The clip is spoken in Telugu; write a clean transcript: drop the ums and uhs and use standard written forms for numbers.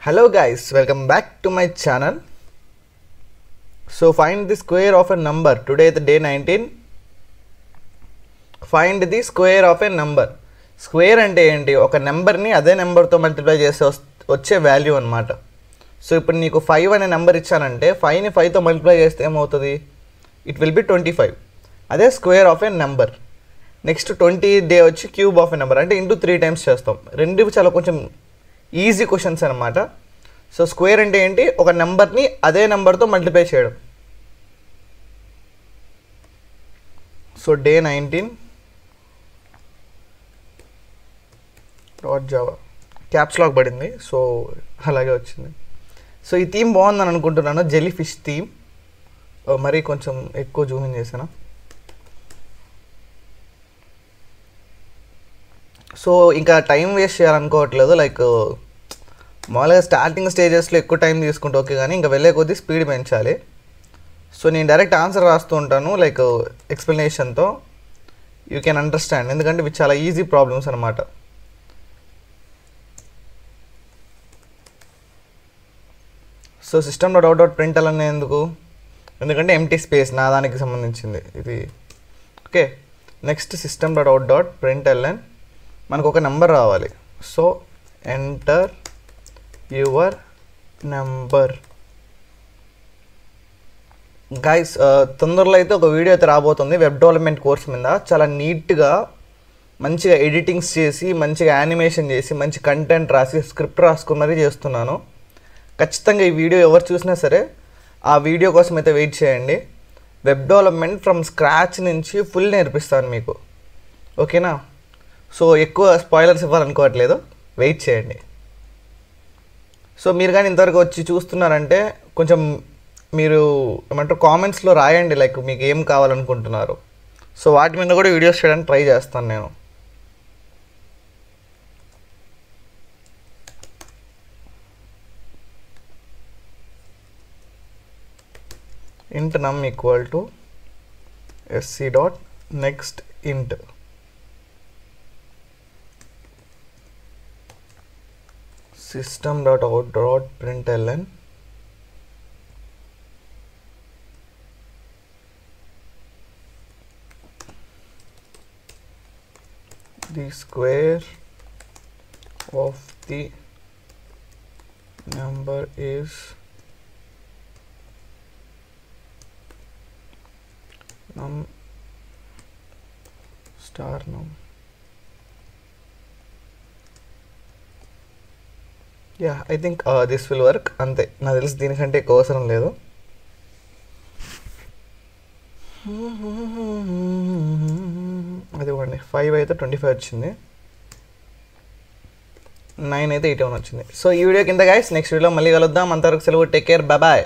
Hello guys, welcome back to my channel. So find the square of a number. Today the day 19. Find the square of a number. Square అంటే ఏంటి? ఒక నెంబర్ని అదే నెంబర్తో మల్టిప్లై చేస్తే వచ్చే వాల్యూ అనమాట. సో ఇప్పుడు నీకు 5 అనే నెంబర్ ఇచ్చానంటే 5ని 5తో మల్టిప్లై చేస్తే ఏమవుతుంది? It will be 25. అదే square of a number. Next 20 day వచ్చి క్యూబ్ ఆఫ్ ఏ నెంబర్, అంటే ఇంటూ 3 టైమ్స్ చేస్తాం. రెండు చాలా కొంచెం ఈజీ క్వశ్చన్స్ అనమాట. సో స్క్వేర్ అంటే ఏంటి? ఒక నెంబర్ని అదే నెంబర్తో మల్టిప్లై చేయడం. So day 19 .java caps lock పడింది, సో అలాగే వచ్చింది. సో ఈ థీమ్ బాగుందని అనుకుంటున్నాను, జెల్లీ ఫిష్ థీమ్. మరీ కొంచెం ఎక్కువ జూమ్ ఇన్ చేశాను. సో ఇంకా టైం వేస్ట్ చేయాలనుకోవట్లేదు. లైక్ మామూలుగా స్టార్టింగ్ స్టేజెస్లో ఎక్కువ టైం తీసుకుంటే ఓకే, కానీ ఇంకా వెళ్ళే కొద్దీ స్పీడ్ పెంచాలి. సో నేను డైరెక్ట్ ఆన్సర్ రాస్తూ ఉంటాను, లైక్ ఎక్స్ప్లెనేషన్తో. యూ కెన్ అండర్స్టాండ్, ఎందుకంటే ఇవి చాలా ఈజీ ప్రాబ్లమ్స్ అనమాట. సో system.out.println ఎందుకు? ఎందుకంటే ఎంటీ స్పేస్ నా దానికి సంబంధించింది ఇది. ఓకే, నెక్స్ట్ system.out.println మనకు ఒక నెంబర్ రావాలి. So enter your number. Guys తొందరలో అయితే ఒక వీడియో అయితే రాబోతుంది వెబ్ డెవలప్మెంట్ కోర్స్ మీద. చాలా నీట్గా మంచిగా ఎడిటింగ్స్ చేసి, మంచిగా యానిమేషన్ చేసి, మంచి కంటెంట్ రాసి, స్క్రిప్ట్ రాసుకుని మరీ చేస్తున్నాను. ఖచ్చితంగా ఈ వీడియో ఎవరు చూసినా సరే ఆ వీడియో కోసం అయితే వెయిట్ చేయండి. వెబ్ డెవలప్మెంట్ ఫ్రమ్ స్క్రాచ్ నుంచి ఫుల్ నేర్పిస్తాను మీకు, ఓకేనా? సో ఎక్కువ స్పాయిలర్స్ ఇవ్వాలనుకోవట్లేదు, వెయిట్ చేయండి. సో మీరు కానీ ఇంతవరకు వచ్చి చూస్తున్నారంటే కొంచెం మీరు ఏమంటారు కామెంట్స్లో రాయండి, లైక్ మీకు ఏం కావాలనుకుంటున్నారు. సో వాటి మీద కూడా వీడియోస్ చేయడానికి ట్రై చేస్తాను నేను. int num equal to sc dot next int system.out.println the square of the number is num star num. Yeah, I think this will work. అంతే, నాకు తెలిసి దీనికంటే ఎక్కువ అవసరం లేదు. అదివ్వండి, 5 అయితే 25 వచ్చింది, 9 అయితే 81 వచ్చింది. సో ఈ వీడియో కింద గైస్ నెక్స్ట్ వీడియోలో మళ్ళీ కలుద్దాం. అంతవరకు సెలవు, టేక్ కేర్, బాయ్ బాయ్.